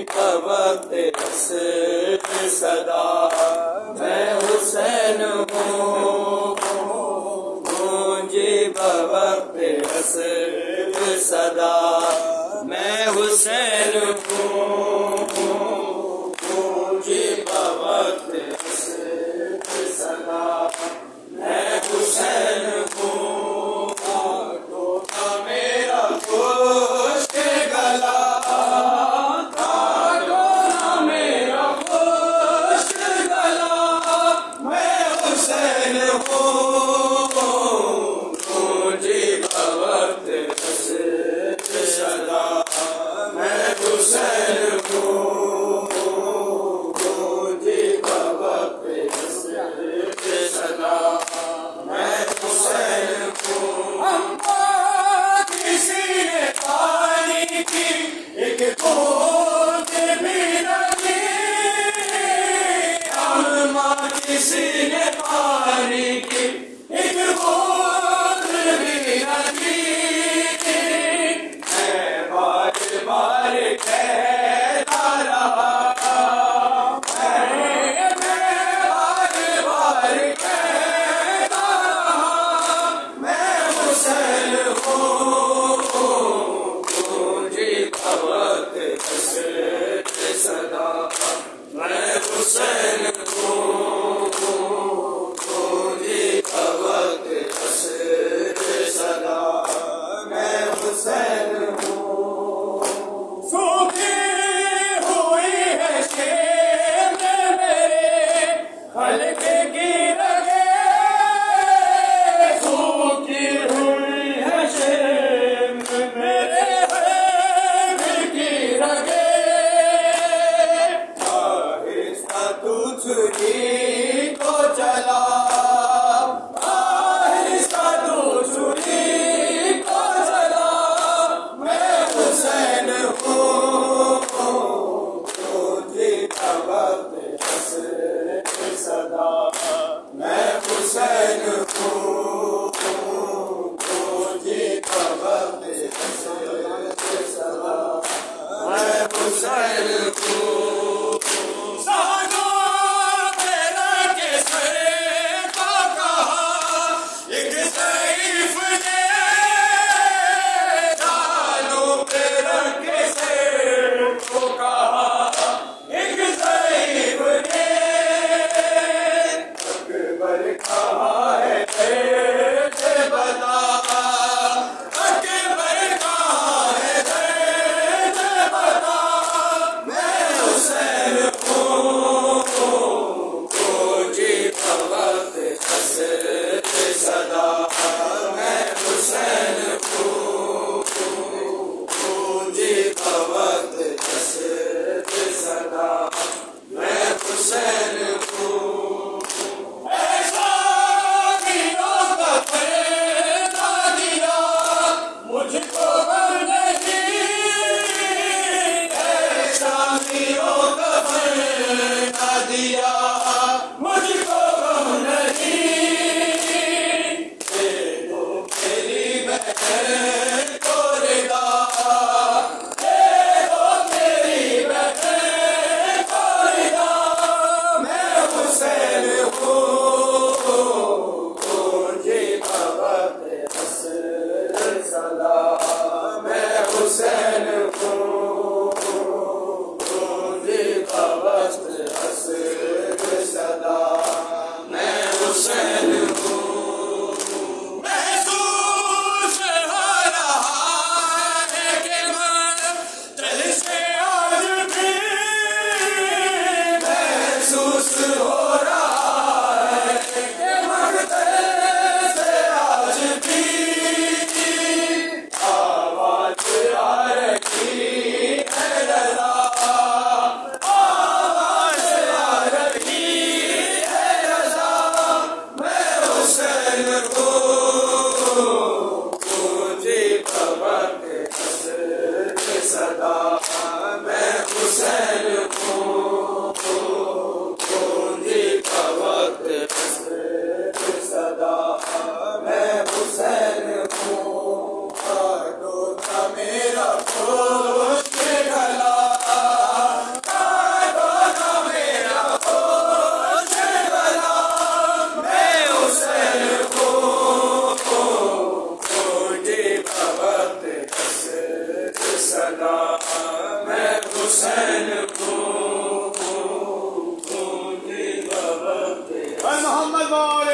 वक्त सदा मैं हुसैन हूँ, मुझे वक्त सदा मैं हुसैन हूँ, मुझे वक्त सदा मैं हुसैन हूँ। टोटा मेरा गोश्त गला, काटो ना मेरा गोश्त गला, मैं हुसैन हूँ, मुझे वक्त सदा मैं हुसैन हूँ, मुझे वक्त सदा मैं हुसैन हूँ। अम्मा किसी ने पानी की एक बूंद भी न दी, अम्मा किसी ने पानी की एक बूंद भी न दी। मैं बार बार कहता रहा, मैं बार बार कहता रहा, मैं हुसैन हूँ, मुझे वक्त सदा मैं हुसैन हूँ, मुझे वक्त सदा मैं हुसैन हूँ। सूखी हुई है शेर मेरे हल्के की रगे, सूखी हुई है शेर मेरे हल्के की रगे, आहिस्ता तुझी को चला, आहिस्ता तुझी को चला, मैं हुसैन हूँ, मुझे वक्त सदा मैं हुसैन हूँ, मुझे वक्त सदा मैं हुसैन हूँ। सानों पे रख के सर को कहा एक ज़ईफ़ ने, सानों पे रख के सर को कहा एक ज़ईफ़ ने, अकबर कहाँ है तेरे बता, अकबर कहाँ है तेरे बता, मैं हुसैन हूँ, मुझे वक्त सदा मैं हुसैन हूँ, मुझे वक्त सदा मैं हुसैन हूँ। ऐसा दिनों का फैसला दिया मुझको नहीं, ऐसा दिनों का फैसला दिया मुझको नहीं, दे दो मेरी बहन को रिदा, दे दो मेरी बहन को रिदा, मैं हुसैन हूँ, मुझे वक्त सदा मैं हुसैन हूँ, मुझे वक्त सदा मैं हुसैन हूँ। महसूस हो रहा है कि मंज़िल से आज भी, महसूस हो रहा है कि मंज़िल से आज भी, आवाज़ आ रही है रज़ा, आवाज़ आ रही है रज़ा, मैं हुसैन हूँ, मुझे वक्त सदा मैं हुसैन हूँ, मुझे वक्त सदा मैं हुसैन हूँ। काटो था मेरा गोश्त गला, हुसैन को मोहम्मद